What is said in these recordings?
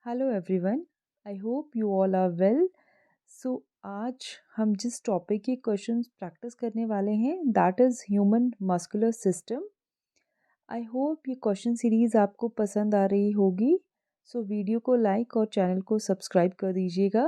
Hello everyone. I hope you all are well. So आज हम जिस टॉपिक के क्वेश्चंस प्रैक्टिस करने वाले हैं that is human muscular system. I hope ये क्वेश्चन सीरीज़ आपको पसंद आ रही होगी। सो वीडियो को लाइक और चैनल को सब्सक्राइब कर दीजिएगा।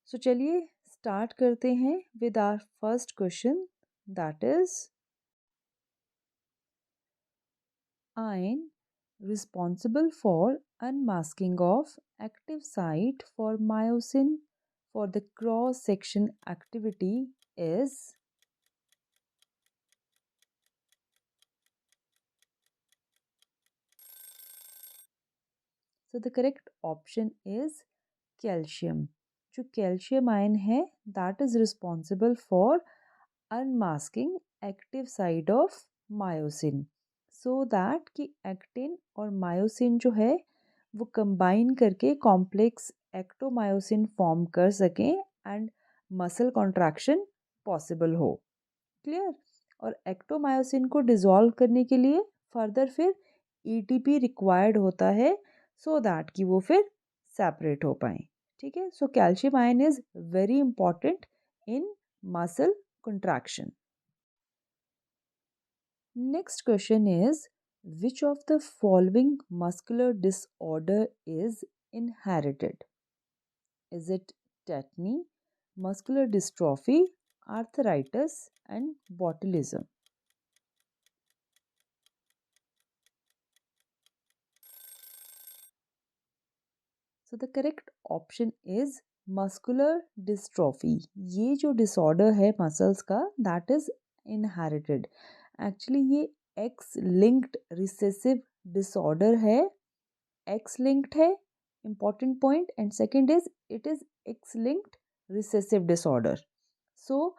सो चलिए स्टार्ट करते हैं with our first question that is iron responsible for unmasking of active site for myosin for the cross section activity is. So the correct option is calcium. जो calcium ion है that is responsible for unmasking active side of myosin so that कि actin और myosin जो है वो combine करके complex एक्टोमायोसिन form कर सकें एंड मसल कॉन्ट्रैक्शन पॉसिबल हो। क्लियर। और एक्टोमायोसिन को डिसॉल्व करने के लिए फर्दर फिर एटीपी रिक्वायर्ड होता है सो दैट कि वो फिर सेपरेट हो पाए। ठीक है। So calcium ion is very important in muscle contraction. Next question is which of the following muscular disorder is inherited? Is it tetany, muscular dystrophy, arthritis and botulism? So the correct option is muscular dystrophy. ये जो disorder है muscles का that is inherited. Actually ये X linked recessive disorder है। X linked है important point and second is it is X linked recessive disorder. So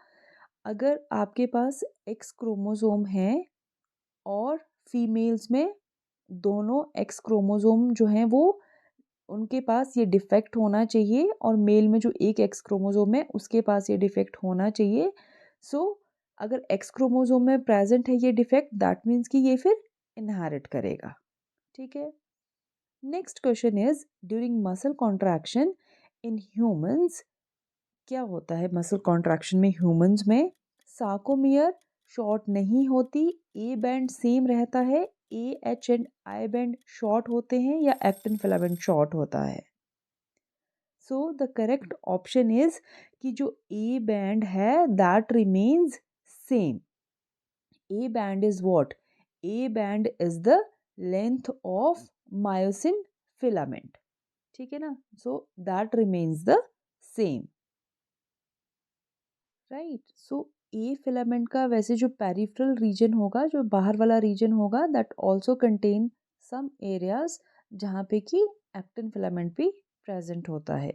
अगर आपके पास x chromosome है और फीमेल्स में दोनों एक्स क्रोमोसोम जो हैं वो उनके पास ये डिफेक्ट होना चाहिए और मेल में जो एक एक्स क्रोमोसोम है उसके पास ये डिफेक्ट होना चाहिए। सो अगर एक्स क्रोमोसोम में प्रेजेंट है ये डिफेक्ट दैट मीन्स कि ये फिर इनहेरिट करेगा। ठीक है। Next question is during muscle contraction in humans क्या होता है मसल कॉन्ट्रैक्शन में ह्यूमंस में सार्कोमियर शॉर्ट नहीं होती, ए बैंड सेम रहता है, A H and I band short होते हैं या एक्टिन फिलामेंट शॉर्ट होता है। सो द करेक्ट ऑप्शन इज कि जो ए बैंड है that remains same. A band is what? A band is the length of myosin filament. ठीक है ना। So that remains the same. Right. So A filament का वैसे जो पेरिफेरल रीजन होगा जो बाहर वाला रीजन होगा that also contain some areas जहाँ पे कि एक्टिन फिलामेंट भी प्रेजेंट होता है।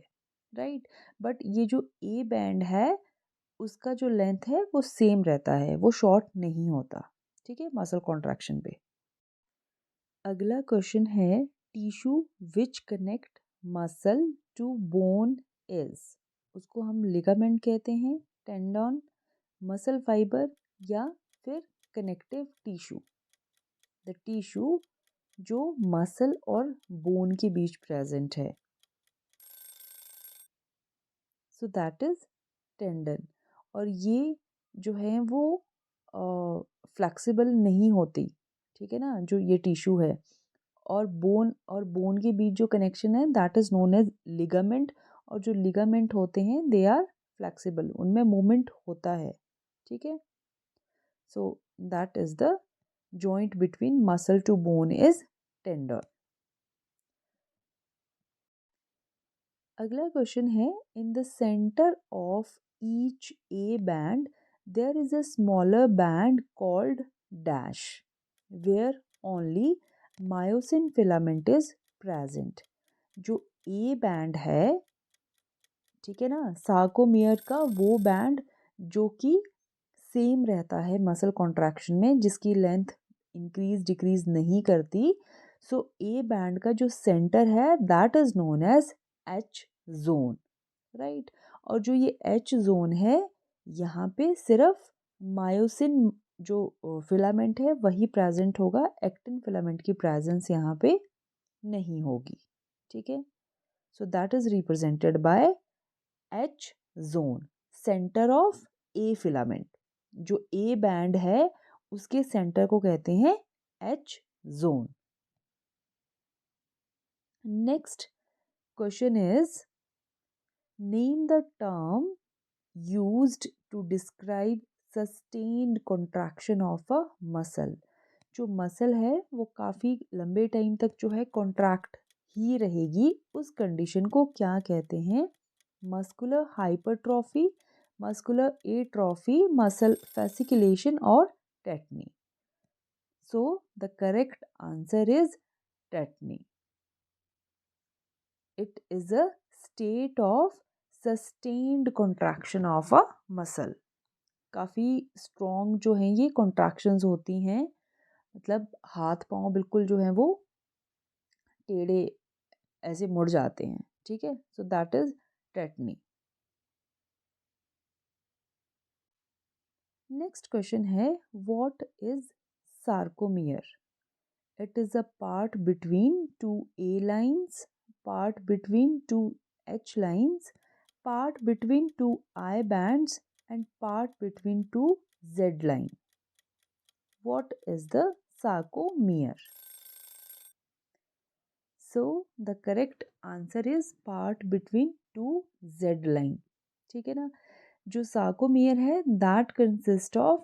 राइट। बट ये जो ए बैंड है उसका जो लेंथ है वो सेम रहता है, वो शॉर्ट नहीं होता। ठीक है। मसल कॉन्ट्रैक्शन पे अगला क्वेश्चन है tissue which connect muscle to bone is. उसको हम लिगामेंट कहते हैं, टेंडन, मसल फाइबर या फिर कनेक्टिव टिश्यू। द टिश्यू जो मसल और बोन के बीच प्रेजेंट है सो दैट इज टेंडन। और ये जो है वो फ्लेक्सिबल नहीं होती। ठीक है ना। जो ये टिश्यू है और बोन के बीच जो कनेक्शन है that is known as ligament. और जो लिगामेंट होते हैं दे आर फ्लेक्सिबल, उनमें मूवमेंट होता है। ठीक है। So that is the joint between muscle to bone is tendon. अगला क्वेश्चन है in the centre of each A band there is a smaller band called dash where only myosin filament is present. जो A band है, ठीक है ना, sarcomere का वो band जो कि सेम रहता है मसल कॉन्ट्रैक्शन में, जिसकी लेंथ इंक्रीज डिक्रीज नहीं करती। सो ए बैंड का जो सेंटर है that is known as H zone. Right. और जो ये एच जोन है यहाँ पे सिर्फ मायोसिन जो फिलामेंट है वही प्रेजेंट होगा, एक्टिन फिलामेंट की प्रेजेंस यहाँ पे नहीं होगी। ठीक है, so that is represented by H zone, centre of A filament. जो ए बैंड है उसके सेंटर को कहते हैं H zone. Next question is name the term used to describe sustained contraction of a muscle। जो मसल है वो काफ़ी लंबे टाइम तक जो है कॉन्ट्रैक्ट ही रहेगी, उस कंडीशन को क्या कहते हैं? Muscular hypertrophy, muscular atrophy, muscle fasciculation और tetany. So the correct answer is tetany. It is a state of sustained contraction of a muscle. काफ़ी स्ट्रॉन्ग जो हैं ये कॉन्ट्रैक्शंस होती हैं, मतलब हाथ पांव बिल्कुल जो हैं वो टेढ़े ऐसे मुड़ जाते हैं, ठीक है, so that is tetany. Next question है what is sarcomere? It is a part between two A lines, part between two H lines, part between two I bands and part between two Z line. What is the sarcomere? So the correct answer is part between two Z line। ठीक है ना, जो sarcomere है that consist of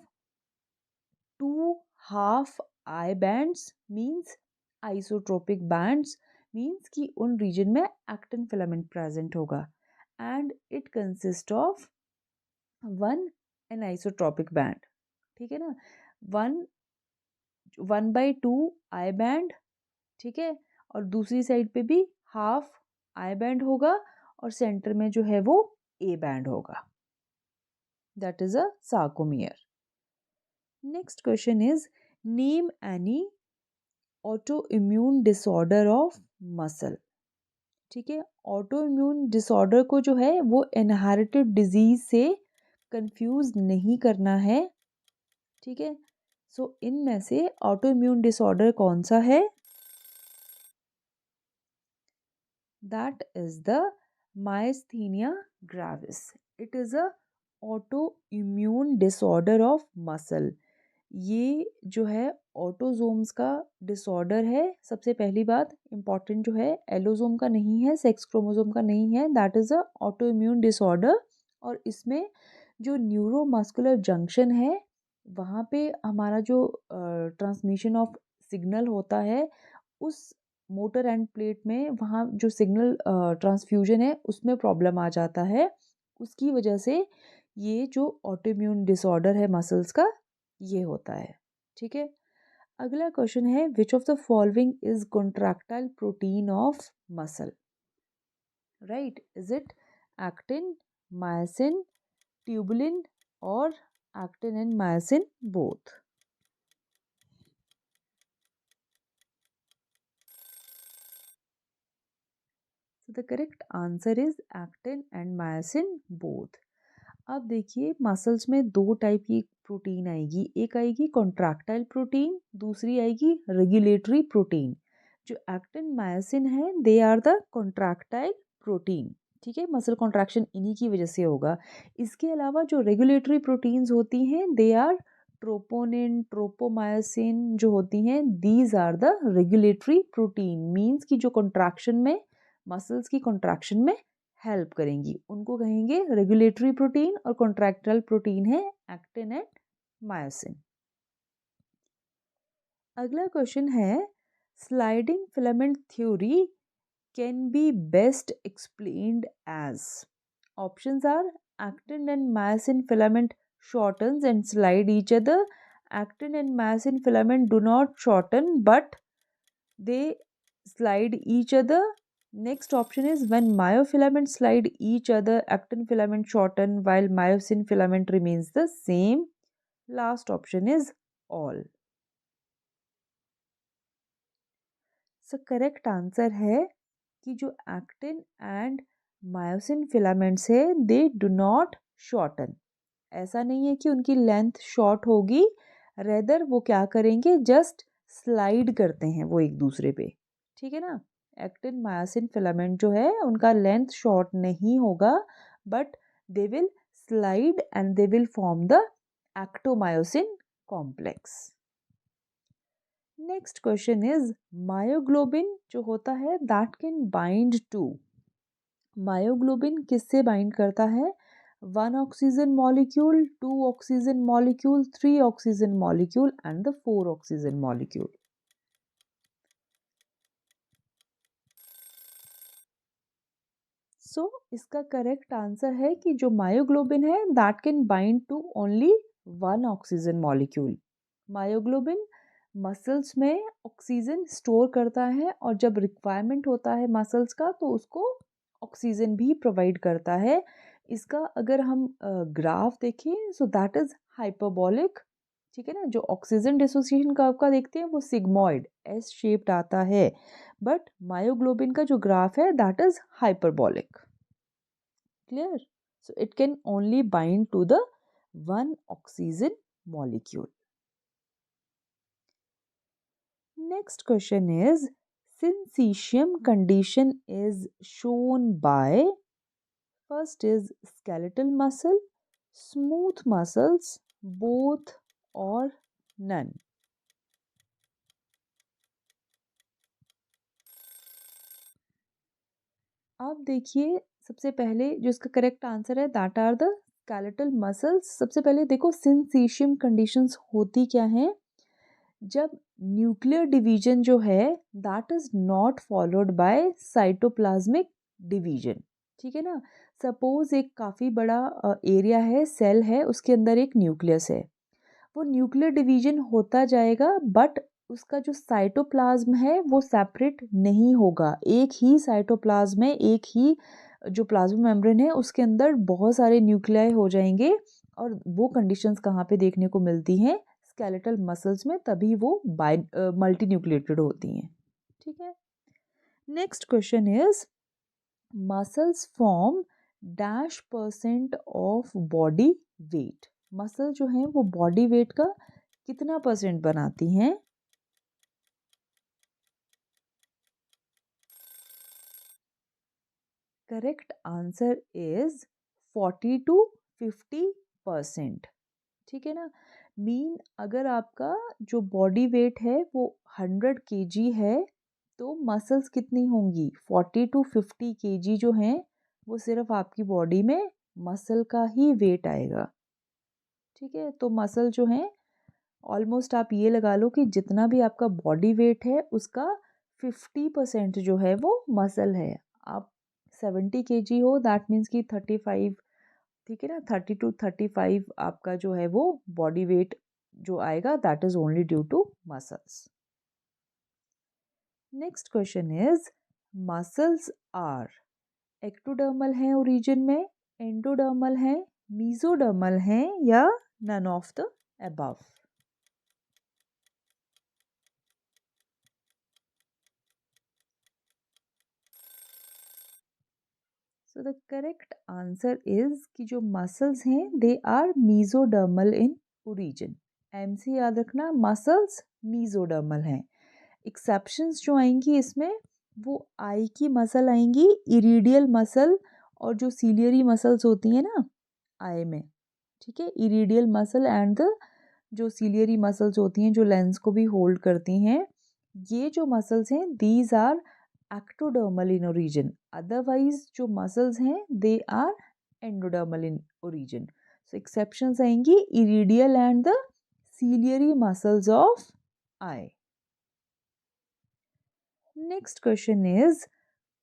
two half I bands means isotropic bands means कि उन region में actin filament present होगा and it consist of one anisotropic band। ठीक है ना, वन 1/2 आई बैंड, ठीक है, और दूसरी साइड पे भी हाफ आई बैंड होगा और सेंटर में जो है वो ए बैंड होगा। That is a sarcomere. Next question is name any auto immune disorder of muscle. ठीक है, ऑटो इम्यून डिसऑर्डर को जो है वो इनहेरिटेड डिजीज से कंफ्यूज नहीं करना है, ठीक है, सो इनमें से ऑटो इम्यून डिसऑर्डर कौन सा है? That is the myasthenia gravis। It is a autoimmune disorder of muscle। ये जो है ऑटोजोम्स का डिसऑर्डर है। सबसे पहली बात इम्पॉर्टेंट जो है एलोजोम का नहीं है, सेक्स क्रोमोजोम का नहीं है, that is a autoimmune disorder. और इसमें जो न्यूरोमस्कुलर जंक्शन है वहाँ पे हमारा जो ट्रांसमिशन ऑफ सिग्नल होता है उस मोटर एंड प्लेट में वहाँ जो सिग्नल ट्रांसफ्यूजन है उसमें प्रॉब्लम आ जाता है, उसकी वजह से ये जो ऑटोइम्यून डिसऑर्डर है मसल्स का ये होता है, ठीक है। अगला क्वेश्चन है which of the following is contractile protein of muscle? Right, is it actin, myosin, tubulin और actin and myosin both? So the correct answer is actin and myosin both। अब देखिए मसल्स में दो टाइप की protein आएगी, एक आएगी contractile protein, दूसरी आएगी रेगुलेटरी प्रोटीन। जो एक्टिन मायोसिन है they are the contractile protein, ठीक है, मसल कॉन्ट्रैक्शन इन्हीं की वजह से होगा। इसके अलावा जो रेगुलेटरी प्रोटीन्स होती हैं दे आर ट्रोपोनिन, ट्रोपोमायोसिन जो होती हैं these are the regulatory protein, means की जो कॉन्ट्रैक्शन में मसल्स की कॉन्ट्रैक्शन में हेल्प करेंगी, उनको कहेंगे रेगुलेटरी प्रोटीन, और कॉन्ट्रैक्टाइल प्रोटीन है एक्टिन एंड मायोसिन। अगला क्वेश्चन है sliding filament theory can be best explained as. Options are actin and myosin filament shortens and slide each other, actin and myosin filament do not shorten but they slide each other। Next option is when myofilament slide each other, actin filament shorten while myosin filament remains the same। Last option is all। So correct answer है कि जो actin and myosin filaments है they do not shorten। ऐसा नहीं है कि उनकी length short होगी, रेदर वो क्या करेंगे जस्ट स्लाइड करते हैं वो एक दूसरे पे, ठीक है ना, एक्टिन मायोसिन फिलामेंट जो है उनका लेंथ शॉर्ट नहीं होगा, but they will slide and they will form the actomyosin complex. Next question is myoglobin जो होता है that can bind to, myoglobin किससे बाइंड करता है? 1 oxygen molecule, 2 oxygen molecule, 3 oxygen molecule and the 4 oxygen molecule. So इसका correct answer है कि जो मायोग्लोबिन है that can bind to only 1 oxygen molecule. Myoglobin muscles में ऑक्सीजन स्टोर करता है और जब रिक्वायरमेंट होता है मसल्स का तो उसको ऑक्सीजन भी प्रोवाइड करता है। इसका अगर हम ग्राफ देखें सो दैट इज हाइपरबॉलिक, ठीक है ना। जो ऑक्सीजन डिसोसिएशन कर्व का देखते हैं वो सिग्मॉइड एस शेप्ड आता है, बट मायोग्लोबिन का जो ग्राफ है that is hyperbolic. Clear? So it can only bind to the 1 oxygen molecule. Next question is syncytium condition is shown by, first is skeletal muscle, smooth muscles, both or none. अब देखिए सबसे पहले जो इसका correct answer है that are the skeletal muscles. सबसे पहले देखो सिंसीशियम कंडीशंस होती क्या हैं? जब न्यूक्लियर डिवीजन जो है that is not followed by cytoplasmic division, ठीक है ना। सपोज एक काफ़ी बड़ा एरिया है, सेल है, उसके अंदर एक न्यूक्लियस है, वो न्यूक्लियर डिवीजन होता जाएगा बट उसका जो साइटोप्लाज्म है वो सेपरेट नहीं होगा। एक ही साइटोप्लाज्म में एक ही जो प्लाज्मा मेम्ब्रेन है उसके अंदर बहुत सारे न्यूक्लियाई हो जाएंगे, और वो कंडीशंस कहाँ पे देखने को मिलती हैं? स्केलेटल मसल्स में, तभी वो मल्टी न्यूक्लिएटेड होती हैं, ठीक है। Next question is muscles form dash % of body weight. Muscle जो है वो बॉडी वेट का कितना % बनाती हैं? करेक्ट आंसर इज 40 to 50%, ठीक है ना। मीन अगर आपका जो बॉडी वेट है वो 100 kg है तो मसल्स कितनी होंगी? 40 to 50 kg जो हैं वो सिर्फ आपकी बॉडी में मसल का ही वेट आएगा, ठीक है। तो मसल जो हैं ऑलमोस्ट आप ये लगा लो कि जितना भी आपका बॉडी वेट है उसका 50% जो है वो मसल है। आप 70 kg हो दैट मीन्स कि 35, ठीक है ना, 30 to 35 आपका जो है वो बॉडी वेट जो आएगा that is only due to muscles. Next question is muscles are ectodermal हैं ओरिजिन में, एंडोडर्मल हैं, मीजोडर्मल हैं या none of the above? So the correct answer is कि जो मसल्स हैं they are mesodermal in origin. MC याद रखना, मसल्स मीजोडर्मल हैं। एक्सेप्शंस जो आएंगी इसमें वो आई की मसल आएंगी, इरिडियल मसल और जो सीलियरी मसल्स होती हैं ना आई में, ठीक है। इरिडियल मसल एंड द जो सीलियरी मसल्स होती हैं जो लेंस को भी होल्ड करती हैं, ये जो मसल्स हैं these are ectodermal in origin. Otherwise जो मसल्स हैं they are endodermal in origin. So exceptions आएंगी iridial and the ciliary muscles of eye. Next question is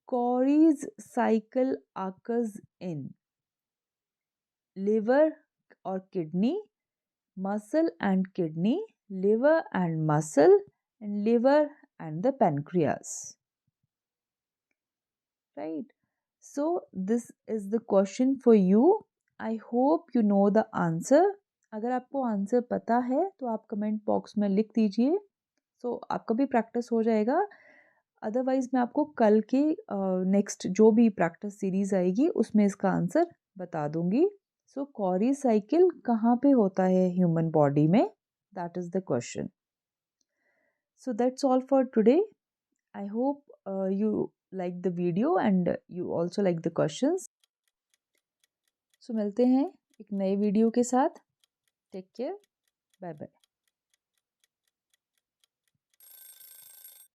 Cory's cycle occurs in liver or kidney, muscle and kidney, liver and muscle, and liver and the pancreas. Right? So this is the question for you. I hope you know the answer. अगर आपको answer पता है तो आप comment box में लिख दीजिए, तो आपका भी प्रैक्टिस हो जाएगा। अदरवाइज़ मैं आपको कल के नेक्स्ट जो भी प्रैक्टिस सीरीज़ आएगी उसमें इसका आंसर बता दूंगी। सो कॉरी साइकिल कहाँ पे होता है ह्यूमन बॉडी में? That is the question. So that's all for today. I hope you like the video and you also like the questions. So मिलते हैं एक नए वीडियो के साथ. Take care. Bye bye.